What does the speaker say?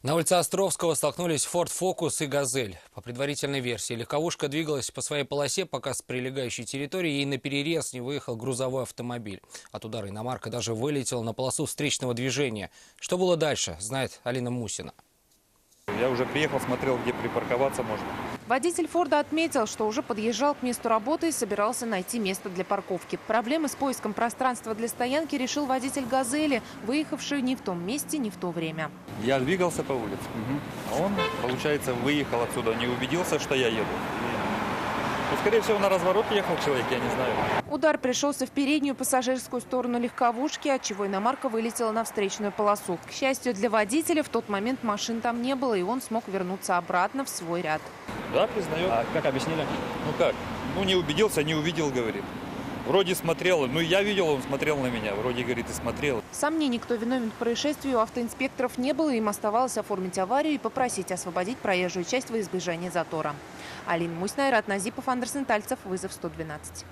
На улице Островского столкнулись Ford Focus и «Газель». По предварительной версии, легковушка двигалась по своей полосе, пока с прилегающей территории ей наперерез не выехал грузовой автомобиль. От удара иномарка даже вылетела на полосу встречного движения. Что было дальше, знает Алина Мусина. Я уже приехал, смотрел, где припарковаться можно. Водитель «Форда» отметил, что уже подъезжал к месту работы и собирался найти место для парковки. Проблемы с поиском пространства для стоянки решил водитель «Газели», выехавший не в том месте, не в то время. Я двигался по улице, а он, получается, выехал отсюда, не убедился, что я еду. Ну, скорее всего, на разворот ехал человек, я не знаю. Удар пришелся в переднюю пассажирскую сторону легковушки, отчего иномарка вылетела на встречную полосу. К счастью для водителя, в тот момент машин там не было, и он смог вернуться обратно в свой ряд. Да, признаю. А как объяснили? Ну как? Ну не убедился, не увидел, говорит. Вроде смотрел, ну я видел, он смотрел на меня. Вроде, говорит, и смотрел. Сомнений, кто виновен в происшествии, у автоинспекторов не было. Им оставалось оформить аварию и попросить освободить проезжую часть во избежание затора. Алина Мусина, Айрат Назипов, Андерсен Тальцев. Вызов 112.